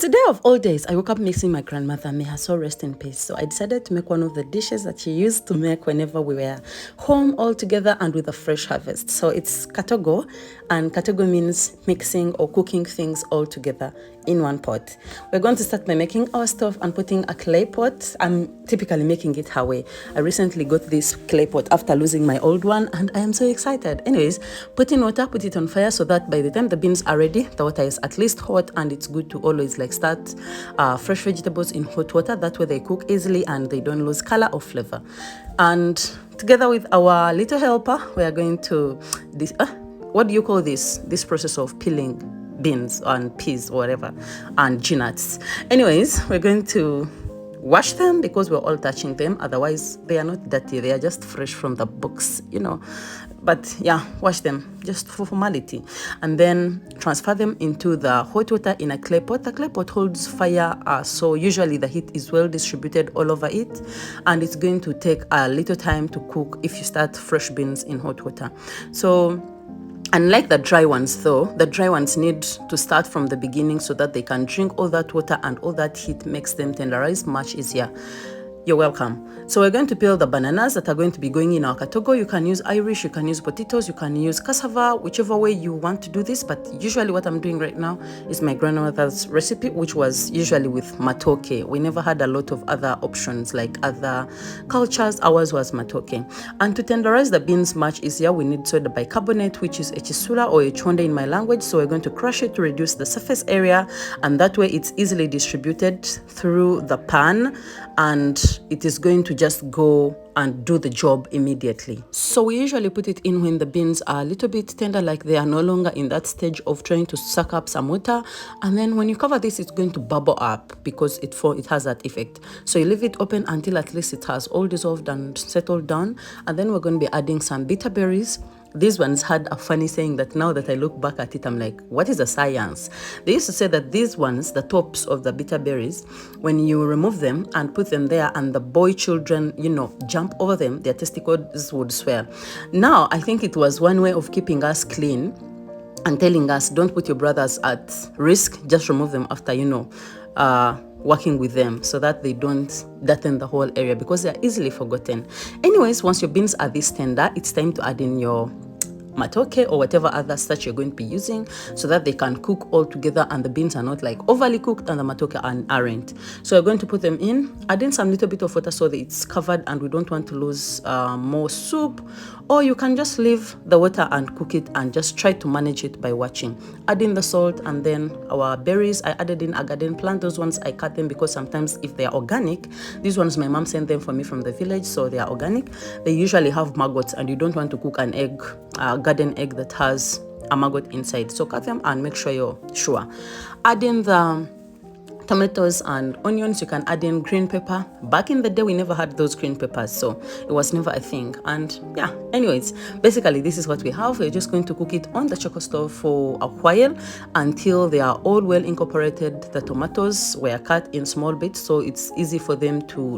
Today of all days, I woke up missing my grandmother, may her soul rest in peace. So I decided to make one of the dishes that she used to make whenever we were home all together and with a fresh harvest. So it's Katogo, and Katogo means mixing or cooking things all together in one pot. We're going to start by making our stuff and putting a clay pot. I'm typically making it her way. I recently got this clay pot after losing my old one, and I am so excited. Anyways, put in water, put it on fire so that by the time the beans are ready, the water is at least hot, and it's good to always start fresh vegetables in hot water. That way they cook easily and they don't lose color or flavor. And together with our little helper, we are going to what do you call this process of peeling beans and peas or whatever and nuts. Anyways, we're going to wash them because we're all touching them, otherwise they are not dirty, they are just fresh from the box, but yeah, wash them just for formality, and then transfer them into the hot water in a clay pot. The clay pot holds fire, so usually the heat is well distributed all over it, and it's going to take a little time to cook if you start fresh beans in hot water. So unlike the dry ones though, the dry ones need to start from the beginning so that they can drink all that water, and all that heat makes them tenderize much easier. You're welcome. So we're going to peel the bananas that are going to be going in our Katogo. You can use Irish, you can use potatoes, you can use cassava, whichever way you want to do this. But usually what I'm doing right now is my grandmother's recipe, which was usually with Matooke. We never had a lot of other options like other cultures. Ours was Matooke. And to tenderize the beans much easier, we need soda bicarbonate, which is echisula or echonde in my language. So we're going to crush it to reduce the surface area, and that way it's easily distributed through the pan, and it is going to just go and do the job immediately. So we usually put it in when the beans are a little bit tender, like they are no longer in that stage of trying to suck up some water. And then when you cover this, it's going to bubble up because it has that effect. So you leave it open until at least it has all dissolved and settled down. And then we're going to be adding some bitter berries. These ones had a funny saying that now that I look back at it, I'm like, what is the science? They used to say that these ones, the tops of the bitter berries, when you remove them and put them there and the boy children, jump over them, their testicles would swell. Now, I think it was one way of keeping us clean and telling us, don't put your brothers at risk, just remove them after, working with them so that they don't darken the whole area, because they are easily forgotten. Anyways, once your beans are this tender, it's time to add in your Matooke or whatever other starch you're going to be using so that they can cook all together and the beans are not overly cooked and the Matooke aren't. So we're going to put them in, add in some little bit of water so that it's covered and we don't want to lose more soup, or you can just leave the water and cook it and just try to manage it by watching. Add in the salt, and then our berries. I added in a garden plant. Those ones I cut them because sometimes if they are organic, these ones my mom sent them for me from the village, so they are organic. They usually have maggots and you don't want to cook an egg, garden egg that has a maggot inside. So cut them and make sure you're sure. Add in the tomatoes and onions. You can add in green pepper. Back in the day, we never had those green peppers, so it was never a thing. And yeah, anyways, basically this is what we have. We're just going to cook it on the choco stove for a while until they are all well incorporated. The tomatoes were cut in small bits, so it's easy for them to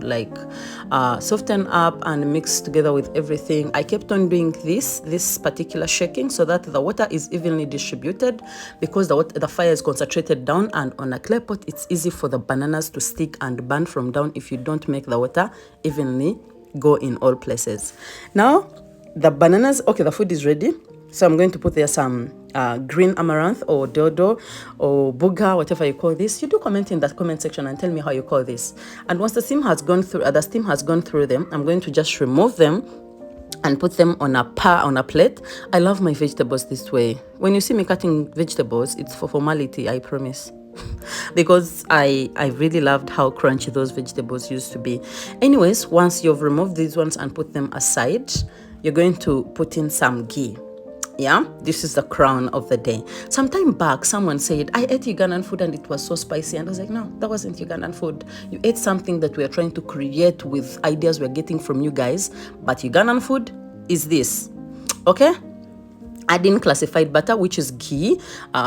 soften up and mix together with everything. I kept on doing this particular shaking so that the water is evenly distributed, because the fire is concentrated down, and on a clay pot it's easy for the bananas to stick and burn from down if you don't make the water evenly go in all places. Now the bananas, okay, the food is ready. So I'm going to put there some green amaranth or dodo or booga, whatever you call this. You do comment in that comment section and tell me how you call this. And once the steam has gone through them, I'm going to just remove them and put them on a plate. I love my vegetables this way. When you see me cutting vegetables, it's for formality, I promise. Because I really loved how crunchy those vegetables used to be. Anyways, once you've removed these ones and put them aside, you're going to put in some ghee. Yeah, this is the crown of the day. Some time back, someone said, I ate Ugandan food and it was so spicy. And I was like, no, that wasn't Ugandan food. You ate something that we are trying to create with ideas we're getting from you guys. But Ugandan food is this. Okay? adding classified butter, which is ghee,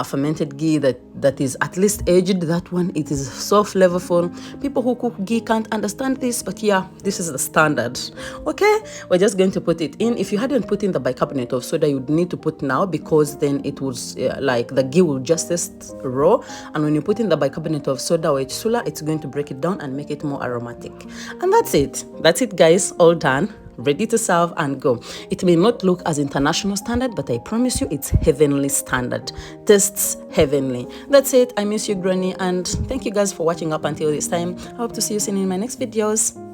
fermented ghee that is at least aged. That one, it is so flavorful. People who cook ghee can't understand this, but yeah, this is the standard. Okay, we're just going to put it in. If you hadn't put in the bicarbonate of soda, you'd need to put now, because then it was like the ghee will just taste raw, and when you put in the bicarbonate of soda or sula, it's going to break it down and make it more aromatic. And that's it guys, all done, ready to serve and go. It may not look as international standard, but I promise you it's heavenly standard. Tastes heavenly. That's it. I miss you, Granny, and thank you guys for watching up until this time. I hope to see you soon in my next videos.